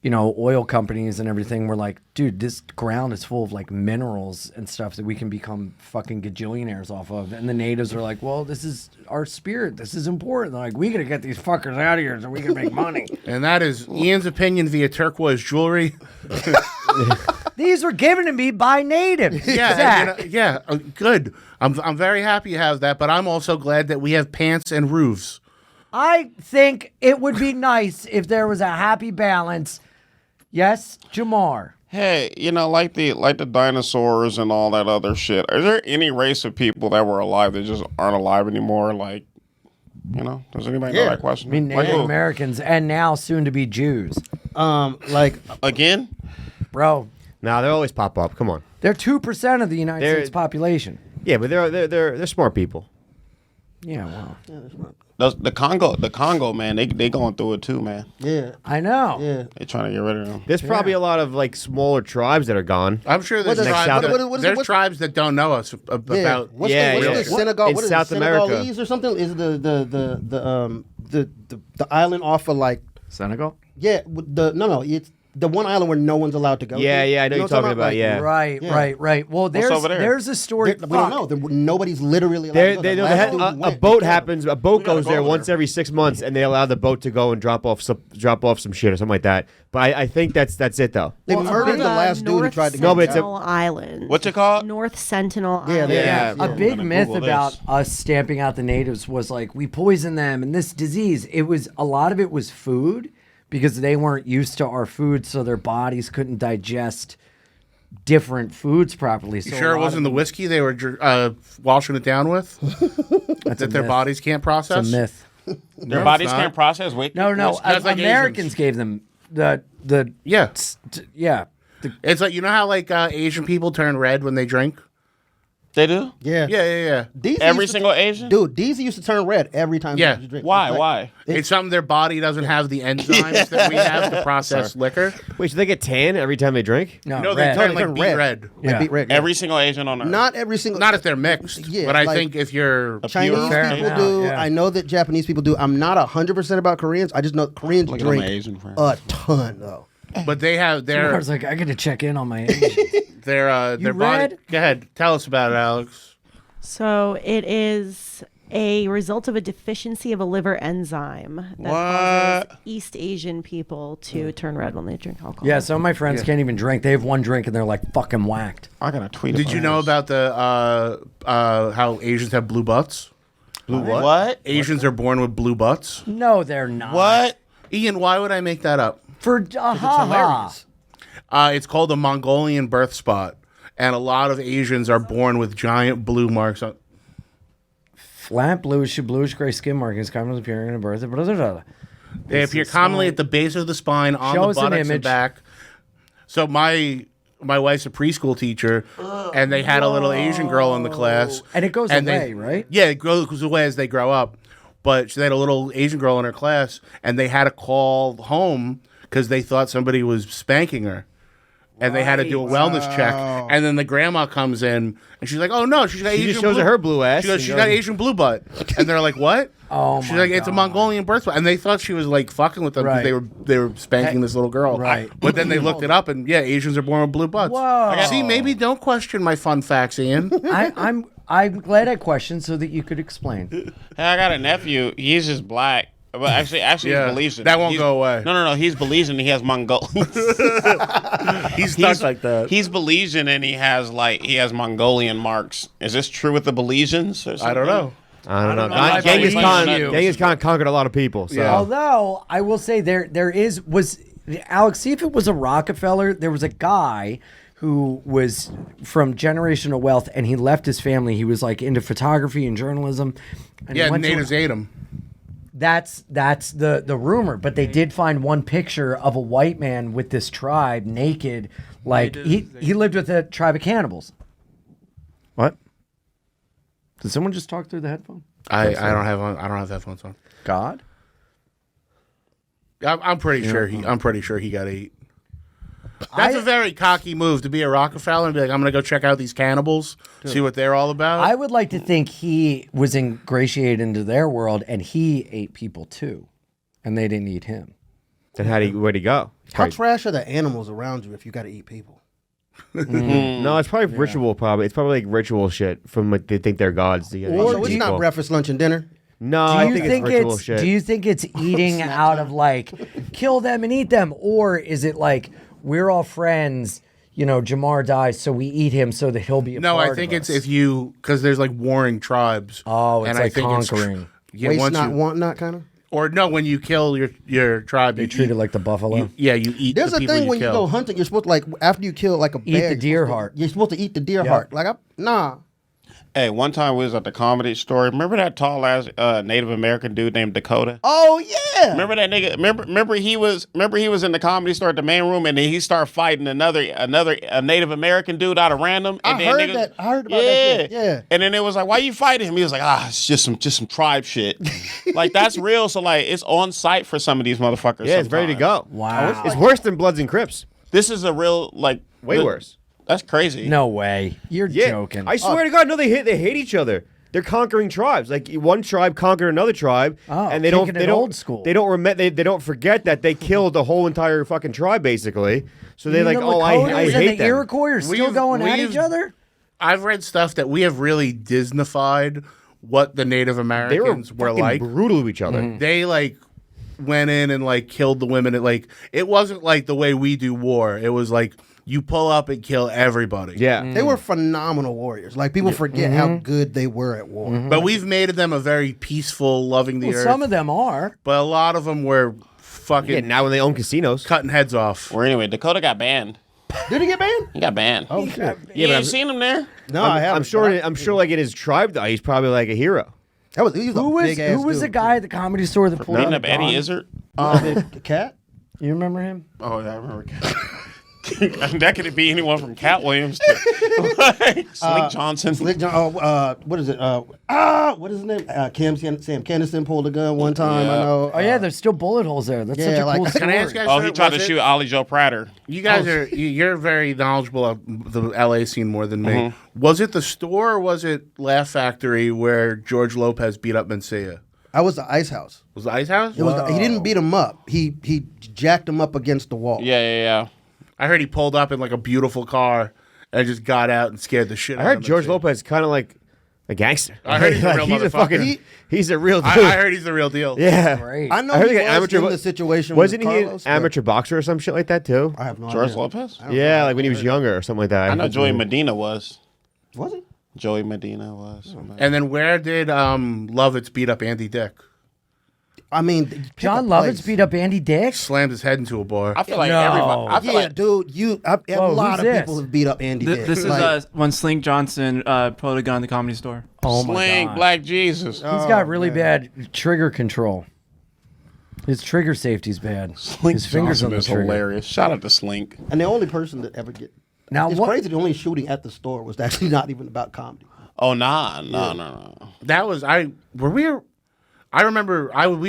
oil companies and everything were like, dude, this ground is full of like minerals and stuff that we can become fucking gajillionaires off of. And the natives are like, well, this is our spirit. This is important. They're like, we gotta get these fuckers out of here so we can make money. And that is Ian's opinion via turquoise jewelry. These were given to me by natives. Yeah, Zach. good. I'm very happy you have that, but I'm also glad that we have pants and roofs. I think it would be nice if there was a happy balance. Yes, Jamar. Hey, like the dinosaurs and all that other shit. Is there any race of people that were alive that just aren't alive anymore? Like You know, does anybody know that question? I mean, Like Native who? Americans and now soon to be Jews. Like Again? Bro, Nah, they always pop up. Come on. they're 2% of the United They're- States population. Yeah, but they're smart people. Yeah, well, The Congo, man, they going through it too, man. yeah, I know. yeah. They trying to get rid of them. There's probably a lot of like smaller tribes that are gone. I'm sure there's What is- tribes, what is- there's what- tribes that don't know us about. Yeah. What's Yeah, the, yeah. what's the What- Senegal? in What is South it, America. Senegalese or something? Is the island off of like Senegal? yeah it's the one island where no one's allowed to go. Yeah, to. yeah, I know You you're talking what I'm about, yeah. Right, Yeah. right. Well, there's over there? there's a story. We don't know. Nobody's literally allowed They, to go. they, The they last had, dude a went, boat they happens. A boat gotta goes go there over once there. every 6 months, and they allow the boat to go and drop off some shit or something like that. But I think that's it though. They Well, murdered on the last dude who North tried to No, but get it's a- Sentinel Island. What's it called? North Sentinel Yeah, Island. they- Yeah. A big gonna myth Google about this. us stamping out the natives was like we poison them and this disease. It was a lot of it was food because they weren't used to our food, so their bodies couldn't digest different foods properly. So You a sure it lot wasn't the of whiskey they were washing it down with? That's a That their myth. bodies can't It's process? a myth. Their bodies it's not. can't process weight. No, That's like Americans Asians. gave them the Yeah. yeah. It's like, you know how like Asian people turn red when they drink? They do? Yeah. Yeah. Deezy Every used to- single Asian? Dude, Deezy used to turn red every time Yeah. you drink. Why? It's like- Why? It's something their body doesn't have the enzymes that we have to process liquor. Wait, so they get tan every time they drink? No, they red. turn They like turn beet red. Like Yeah. beet red. Yeah. Every single Asian on Earth. Not every single. Not if they're mixed, Yeah, but I like- think if you're Chinese Fair people enough, do. yeah. I know that Japanese people do. I'm not 100% about Koreans. I just know Koreans Look at my drink Asian friends. a ton though. but they have I was like, I got to check in on my Asians. their body. read? Go ahead, tell us about it, Alex. So it is a result of a deficiency of a liver enzyme that causes East Asian people to turn red when they drink alcohol. Yeah, some of my friends can't even drink. They have one drink and they're like fucking whacked. I got a tweet. Did you know about the how Asians have blue butts? blue what? Asians are born with blue butts. No, they're not. What? Ian, why would I make that up? For Hilarious. It's called a Mongolian birth spot, and a lot of Asians are born with giant blue marks on. flat bluish gray skin markings commonly appearing in birth. Blah, blah, blah. They appear commonly at the base of the spine, on Show the us an buttocks image. and back. So my wife's a preschool teacher, and they had a little Asian girl in the class. And it goes they- away, right? Yeah, it goes away as they grow up. But they had a little Asian girl in her class, and they had to call home because they thought somebody was spanking her. And they had to do a wellness check. And then the grandma comes in, and she's like, oh, no, she's got She Asian just shows blue. her blue ass. She goes, and she's got Asian blue butt. And they're like, what? Oh She's my like, it's a God. Mongolian birth spot. And they thought she was like fucking with them because Right. they were spanking this little girl. Right. But then they looked it up, and yeah, Asians are born with blue butts. Whoa. See, maybe don't question my fun facts, Ian. I'm glad I questioned so that you could explain. Hey, I got a nephew. He's just black. But actually, Yeah, he's Belizean. that won't He's- go away. No. He's Belizean. He has Mongol. He's stuck like that. He's Belizean and he has Mongolian marks. Is this true with the Belizeans? Or I don't know. I don't know. I Genghis believe Khan, you. Genghis Khan conquered a lot of people. So. Yeah. Although I will say was Alex, see if it was a Rockefeller, there was a guy who was from generational wealth and he left his family. He was like into photography and journalism. And he Yeah, went to- natives ate him. That's the rumor, but they did find one picture of a white man with this tribe naked, like he lived with a tribe of cannibals. What? Did someone just talk through the headphone? I don't have headphones on. God? I'm pretty sure he got ate. That's a very cocky move to be a Rockefeller and be like, I'm gonna go check out these cannibals, see what they're all about. I would like to think he was ingratiated into their world and he ate people too, and they didn't eat him. Then where'd he go? How trash are the animals around you if you got to eat people? No, it's probably ritual. Probably it's probably like ritual shit from like they think they're gods. To get So eat it's not people. breakfast, lunch, and dinner. No, Do I you think think it's ritual it's shit. do you think it's eating out of like kill them and eat them, or is it like we're all friends? You know, Jamar dies, so we eat him so that he'll be a no, part I think of it's us. if you because there's like warring tribes. Oh, it's and like I think conquering. Yeah, Waste once not, you, want not, kind of. or no, when you kill your tribe, They you treat eat, it like the buffalo. you eat. There's the a people thing when you kill. go hunting, you're supposed to like after you kill like a Eat bear, the you're deer supposed to- heart. You're supposed to eat the deer Yeah. heart. Like nah. Hey, one time we was at the Comedy Store. Remember that tall ass Native American dude named Dakota? Oh yeah. Remember that nigga? Remember he was in the Comedy Store at the main room, and then he started fighting a Native American dude out of random. And I heard about that shit. Yeah. And then it was like, why you fighting him? He was like, it's just some tribe shit. Like that's real. So like it's on site for some of these motherfuckers. Yeah, it's ready to go. Wow. It's worse than Bloods and Crips. This is a real like Way worse. That's crazy. No way. You're joking. I swear to God, no, they hate each other. They're conquering tribes. Like one tribe conquered another tribe, and they don't old school. They don't forget that they killed the whole entire fucking tribe basically. So they're like, oh, I hate the them. Iroquois are still going at each other. I've read stuff that we have really Disneyfied what the Native Americans were fucking like. brutal to each other. They like went in and like killed the women. It wasn't like the way we do war. It was like you pull up and kill everybody. Yeah. They were phenomenal warriors. Like people forget how good they were at war. But we've made them a very peaceful, loving the earth. Some of them are. But a lot of them were fucking Yeah, now when they own casinos. cutting heads off. Well, anyway, Dakota got banned. Did he get banned? He got banned. Oh shit. You ain't seen him there? No, I haven't. I'm sure like in his tribe though, he's probably like a hero. He was a big ass Who was the guy at the Comedy Store that pulled Beating out up Eddie Izzard? The cat? You remember him? Oh, yeah, I remember. That could be anyone from Cat Williams to Slink Johnson. What is it? What is his name? Sam Kennison pulled a gun one time. Yeah. I know. Oh yeah, there's still bullet holes there. That's such a like- cool Can story. I ask you guys Oh, he something? tried to Was it- shoot Ollie Joe Prater. You guys you're very knowledgeable of the LA scene more than me. Was it the store or was it Laugh Factory where George Lopez beat up Mencia? I was the Ice House. Was the Ice House? It was. He didn't beat him up. He jacked him up against the wall. Yeah. I heard he pulled up in like a beautiful car and just got out and scared the shit out I of heard George Mencia. Lopez kind of like a gangster. I heard he's a Like, real he's a motherfucker. fucking he's a real dude. I heard he's the real deal. yeah. Great. I know I heard he he got was in the situation. Wasn't with he an Carlos, but amateur boxer or some shit like that too? I have no George idea. Lopez? Yeah, like when he was younger or something like that. I know Joey Medina was. Was he? Joey Medina was. And then where did Lovitz beat up Andy Dick? I mean, pick John a Lovitz place. beat up Andy Dick. Slammed his head into a bar. I feel like No. everybody. I feel Yeah, like dude. A Whoa, lot of who's people this? have beat up Andy Dick. This is Like, when Slink Johnson pulled a gun at the Comedy Store. Oh my Sling god. Black Jesus. He's got really bad trigger control. His trigger safety's bad. Slink His fingers Johnson on the is trigger. hilarious. Shout out to Slink. and the only person that ever get. Now It's what? crazy. The only shooting at the store was actually not even about comedy. Oh, no. That was we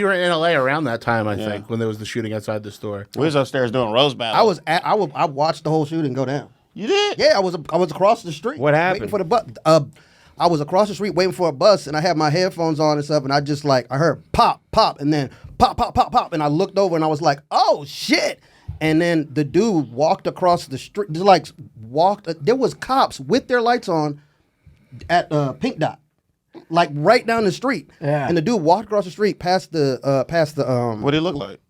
were in LA around that time, I think, when there was the shooting outside the store. We was upstairs doing Rose Battle. I watched the whole shooting go down. You did? Yeah, I was across the street. What happened? Waiting for the bus. I was across the street waiting for a bus, and I had my headphones on and stuff, and I just I heard pop, pop, and then pop, pop, pop, pop, and I looked over and I was like, oh shit! And then the dude walked across the street, there was cops with their lights on at Pink Dot. Like right down the street. Yeah. And the dude walked across the street past the What did he look like?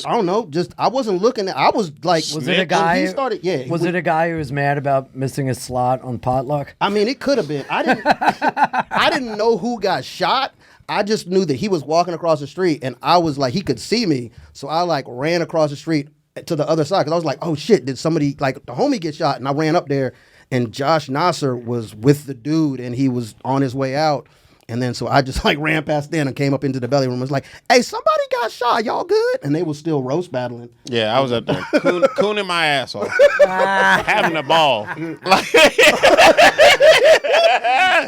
I don't know, just I wasn't looking I was like Was it a guy? when he started, yeah. Was it a guy who was mad about missing a slot on potluck? I mean, it could have been. I didn't know who got shot. I just knew that he was walking across the street, and I was like, he could see me, so I ran across the street to the other side because I was like, oh shit, did somebody the homie get shot? And I ran up there, and Josh Nasser was with the dude, and he was on his way out. And then so I just ran past them and came up into the belly room and was like, hey, somebody got shot. Y'all good? And they were still roast battling. Yeah, I was up there cooning my ass off. Having a ball.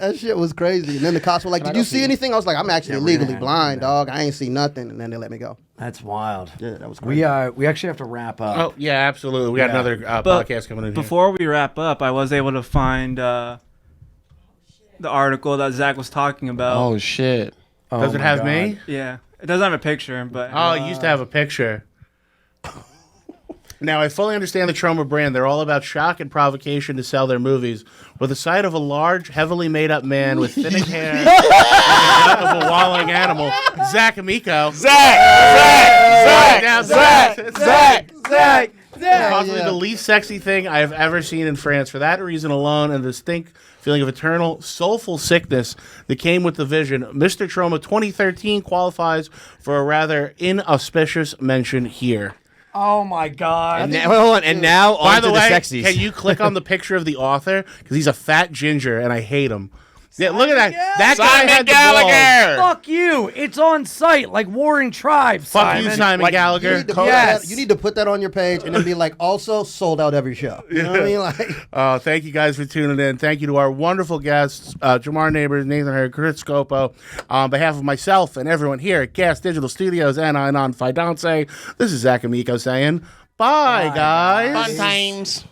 That shit was crazy. And then the cops were like, did you see anything? I was like, I'm actually legally blind, dog. I ain't see nothing. And then they let me go. That's wild. Yeah, that was crazy. We actually have to wrap up. Oh, yeah, absolutely. We got another But podcast coming in here. Before we wrap up, I was able to find the article that Zach was talking about. Oh, shit. Does it have me? Yeah. It doesn't have a picture, but Oh, it used to have a picture. Now, I fully understand the Troma brand. They're all about shock and provocation to sell their movies. With the sight of a large, heavily made-up man with thinning hair and the gut of a wallowing animal, Zac Amico. Zach! Possibly the least sexy thing I have ever seen in France. For that reason alone, and the distinct feeling of eternal, soulful sickness that came with the vision, Mr. Troma 2013 qualifies for a rather inauspicious mention here. Oh my god. And now, hold on, and now By on the to way, the sexies. can you click on the picture of the author? Because he's a fat ginger, and I hate him. Yeah, look at that. That guy Simon had the balls. Gallagher. Fuck you. It's on site like Warring Tribes. Fuck you, Simon Like, Gallagher. You need, to put Yes. that, you need to put that on your page and then be like, also sold out every show. You know what I mean? Like, Thank you guys for tuning in. Thank you to our wonderful guests, Jamar Neighbors, Nathan Hurd, Chris Scopo. On behalf of myself and everyone here at Gas Digital Studios and on Fidance, this is Zac Amico saying, bye guys. Fun times.